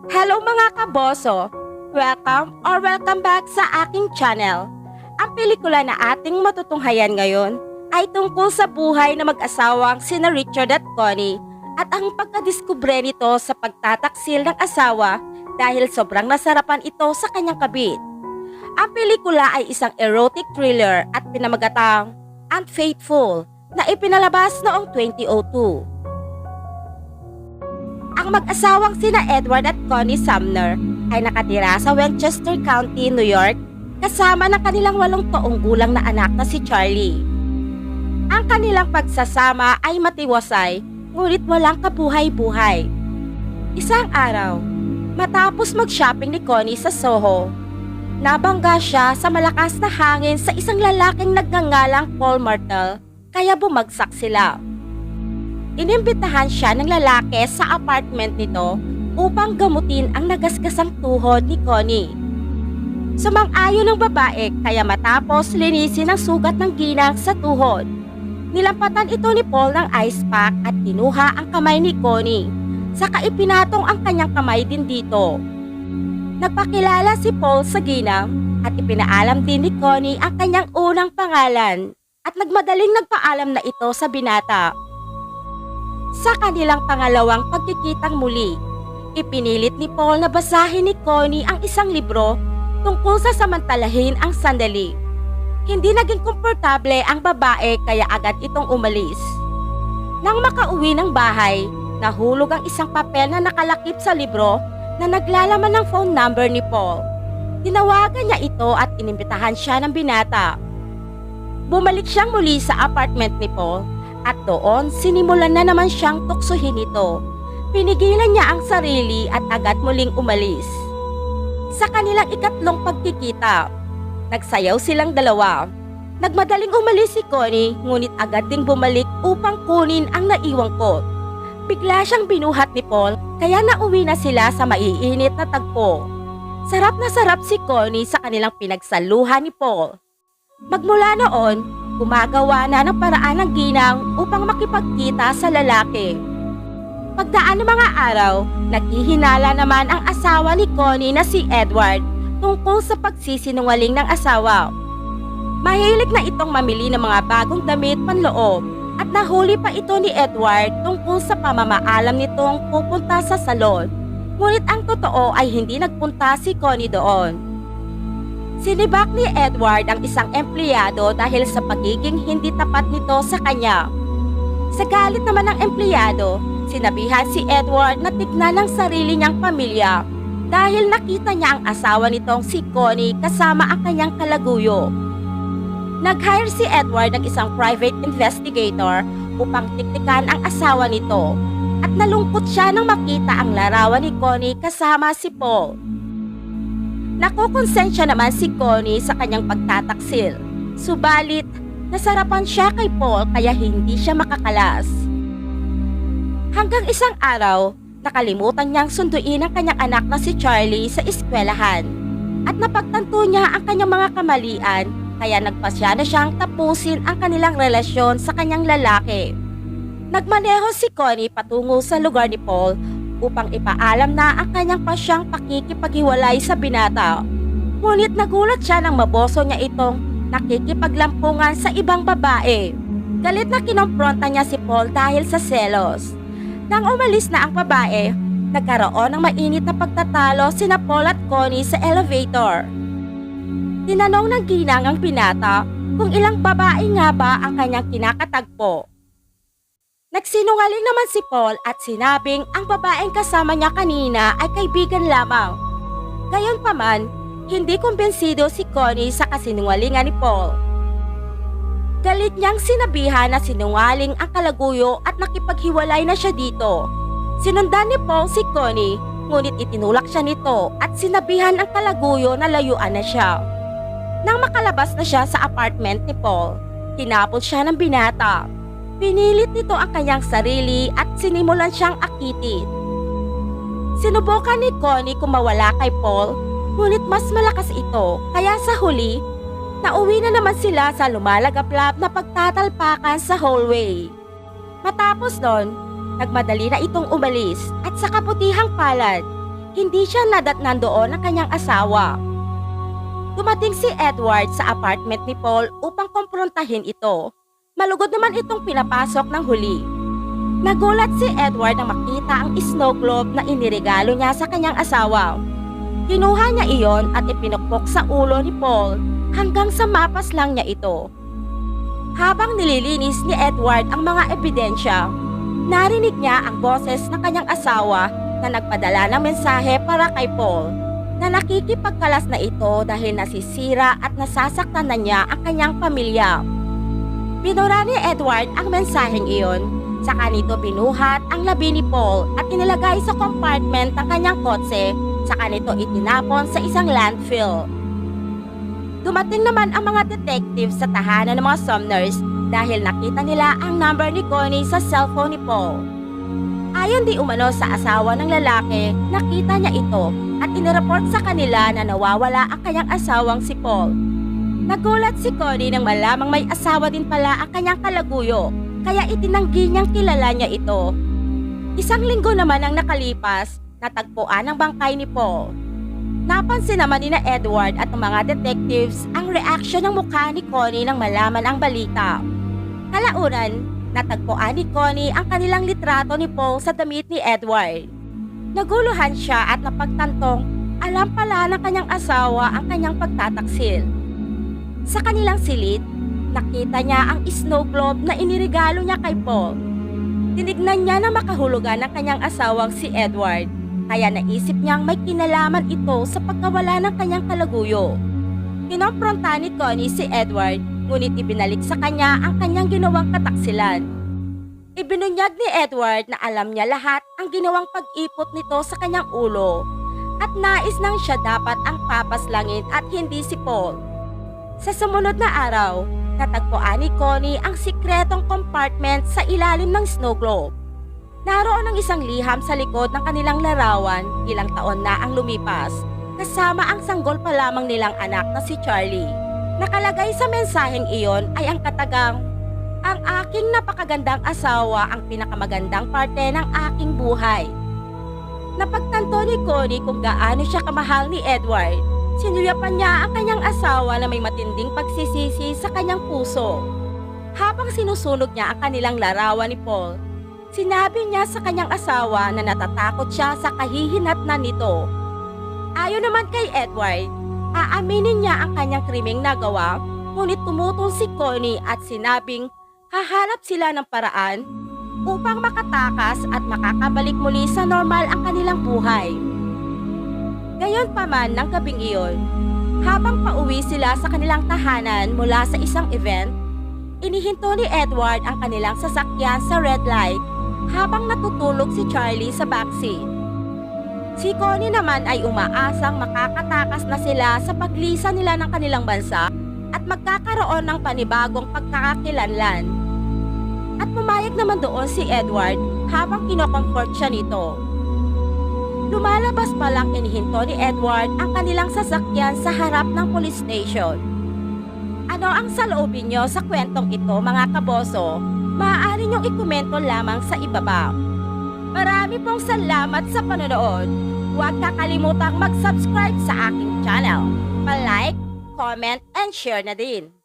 Hello mga kaboso! Welcome back sa aking channel. Ang pelikula na ating matutunghayan ngayon ay tungkol sa buhay na mag-asawang sina Richard at Connie at ang pagkadiskubre nito sa pagtataksil ng asawa dahil sobrang nasarapan ito sa kanyang kabit. Ang pelikula ay isang erotic thriller at pinamagatang Unfaithful na ipinalabas noong 2002. Ang mag-asawang sina Edward at Connie Sumner ay nakatira sa Westchester County, New York kasama ng kanilang 8 taong gulang na anak na si Charlie. Ang kanilang pagsasama ay matiwasay ngunit walang kabuhay-buhay. Isang araw, matapos mag-shopping ni Connie sa Soho, nabangga siya sa malakas na hangin sa isang lalaking nagngangalang Paul Martel kaya bumagsak sila. Inimbitahan siya ng lalaki sa apartment nito upang gamutin ang nagasgasang tuhod ni Connie. Sumang-ayon ng babae kaya matapos linisin ang sugat ng ginang sa tuhod, nilampatan ito ni Paul ng ice pack at kinuha ang kamay ni Connie, saka ipinatong ang kanyang kamay din dito. Nagpakilala si Paul sa ginang at ipinaalam din ni Connie ang kanyang unang pangalan at nagmadaling nagpaalam na ito sa binata. Sa kanilang pangalawang pagkikitang muli, ipinilit ni Paul na basahin ni Connie ang isang libro tungkol sa samantalahin ang sandali. Hindi naging komportable ang babae kaya agad itong umalis. Nang makauwi ng bahay, nahulog ang isang papel na nakalakip sa libro na naglalaman ng phone number ni Paul. Tinawagan niya ito at inimbitahan siya ng binata. Bumalik siyang muli sa apartment ni Paul. At doon, sinimulan na naman siyang tuksuhin ito. Pinigilan niya ang sarili at agad muling umalis. Sa kanilang ikatlong pagkikita, nagsayaw silang dalawa. Nagmadaling umalis si Connie, ngunit agad ding bumalik upang kunin ang naiwang coat. Bigla siyang binuhat ni Paul, kaya nauwi na sila sa maiinit na tagpo. Sarap na sarap si Connie sa kanilang pinagsaluhan ni Paul. Magmula noon, gumagawa na ng paraan ng ginang upang makipagkita sa lalaki. Pagdaan ng mga araw, naghihinala naman ang asawa ni Connie na si Edward tungkol sa pagsisinungaling ng asawa. Mahilig na itong mamili ng mga bagong damit panloob at nahuli pa ito ni Edward tungkol sa pamamaalam nitong pupunta sa salon. Ngunit ang totoo ay hindi nagpunta si Connie doon. Sinibak ni Edward ang isang empleyado dahil sa pagiging hindi tapat nito sa kanya. Sa galit naman ng empleyado, sinabihan si Edward na tignan ang sarili niyang pamilya dahil nakita niya ang asawa nitong si Connie kasama ang kanyang kalaguyo. Nag-hire si Edward ng isang private investigator upang tiktikan ang asawa nito at nalungkot siya nang makita ang larawan ni Connie kasama si Paul. Nakukonsensya naman si Connie sa kanyang pagtataksil. Subalit, nasarapan siya kay Paul kaya hindi siya makakalas. Hanggang isang araw, nakalimutan niyang sunduin ang kanyang anak na si Charlie sa eskwelahan. At napagtanto niya ang kanyang mga kamalian kaya nagpasya na siyang tapusin ang kanilang relasyon sa kanyang lalaki. Nagmaneho si Connie patungo sa lugar ni Paul upang ipaalam na ang kanyang pasyang pakikipaghiwalay sa binata. Ngunit nagulat siya nang maboso niya itong nakikipaglampungan sa ibang babae. Galit na kinompronta niya si Paul dahil sa selos. Nang umalis na ang babae, nagkaroon ng mainit na pagtatalo sina Paul at Connie sa elevator. Tinanong ng ginang ang binata kung ilang babae nga ba ang kanyang kinakatagpo. Nagsinungaling naman si Paul at sinabing ang babaeng kasama niya kanina ay kaibigan lamang. Gayunpaman, hindi kumbensido si Connie sa kasinungalingan ni Paul. Galit niyang sinabihan na sinungaling ang kalaguyo at nakipaghiwalay na siya dito. Sinundan ni Paul si Connie, ngunit itinulak siya nito at sinabihan ang kalaguyo na layuan na siya. Nang makalabas na siya sa apartment ni Paul, tinapon siya ng binata. Pinilit nito ang kanyang sarili at sinimulan siyang akitin. Sinubukan ni Connie kung mawala kay Paul, ngunit mas malakas ito kaya sa huli, nauwi na naman sila sa lumalagaplap na pagtatalpakan sa hallway. Matapos nun, nagmadali na itong umalis at sa kabutihang palad, hindi siya nadatnan doon ng kanyang asawa. Dumating si Edward sa apartment ni Paul upang kumprontahin ito. Malugod naman itong pinapasok ng huli. Nagulat si Edward nang makita ang snow globe na iniregalo niya sa kanyang asawa. Kinuha niya iyon at ipinukpok sa ulo ni Paul hanggang sa mapas lang niya ito. Habang nililinis ni Edward ang mga ebidensya, narinig niya ang boses ng kanyang asawa na nagpadala ng mensahe para kay Paul na nakikipagkalas na ito dahil nasisira at nasasaktan na niya ang kanyang pamilya. Binura ni Edward ang mensaheng iyon, saka nito binuhat ang labi ni Paul at inilagay sa compartment ng kanyang kotse, saka nito itinapon sa isang landfill. Dumating naman ang mga detective sa tahanan ng mga Sumners dahil nakita nila ang number ni Connie sa cellphone ni Paul. Ayon di umano sa asawa ng lalaki, nakita niya ito at inireport sa kanila na nawawala ang kanyang asawang si Paul. Nagulat si Connie nang malamang may asawa din pala ang kanyang kalaguyo, kaya itinanggi niyang kilala niya ito. Isang linggo naman ang nakalipas, natagpuan ang bangkay ni Paul. Napansin naman ni Edward at ng mga detectives ang reaksyon ng mukha ni Connie nang malaman ang balita. Kalaunan, natagpuan ni Connie ang kanilang litrato ni Paul sa damit ni Edward. Naguluhan siya at napagtantong alam pala ng kanyang asawa ang kanyang pagtataksil. Sa kanilang silid, nakita niya ang snow globe na iniregalo niya kay Paul. Tinignan niya na makahulugan ng kanyang asawang si Edward, kaya naisip niyang may kinalaman ito sa pagkawala ng kanyang kalaguyo. Kinompronta ni Connie si Edward, ngunit ibinalik sa kanya ang kanyang ginawang kataksilan. Ibinunyag ni Edward na alam niya lahat ang ginawang pag-ipot nito sa kanyang ulo at nais nang siya dapat ang papaslangin at hindi si Paul. Sa sumunod na araw, natagpuan ni Connie ang sikretong compartment sa ilalim ng snow globe. Naroon ang isang liham sa likod ng kanilang larawan, ilang taon na ang lumipas, kasama ang sanggol pa lamang nilang anak na si Charlie. Nakalagay sa mensaheng iyon ay ang katagang, "Ang aking napakagandang asawa ang pinakamagandang parte ng aking buhay." Napagtanto ni Connie kung gaano siya kamahal ni Edward. Sinuyapan niya ang kanyang asawa na may matinding pagsisisi sa kanyang puso. Habang sinusunog niya ang kanilang larawan ni Paul, sinabi niya sa kanyang asawa na natatakot siya sa kahihinatnan nito. Ayon naman kay Edward, aaminin niya ang kanyang krimeng nagawa, ngunit tumutol si Connie at sinabing hahanap sila ng paraan upang makatakas at makakabalik muli sa normal ang kanilang buhay. Gayon pa man ng gabing iyon, habang pauwi sila sa kanilang tahanan mula sa isang event, inihinto ni Edward ang kanilang sasakyan sa red light habang natutulog si Charlie sa backseat. Si Connie naman ay umaasang makakatakas na sila sa paglisan nila ng kanilang bansa at magkakaroon ng panibagong pagkakakilanlan. At pumayag naman doon si Edward habang kinokomfort siya nito. Lumalabas pa lang inihinto ni Edward ang kanilang sasakyan sa harap ng police station. Ano ang saloobin nyo sa kwentong ito mga kaboso? Maaari nyong ikomento lamang sa ibaba. Marami pong salamat sa panonood. Huwag kakalimutang mag-subscribe sa aking channel. Pa-like, comment, and share na din.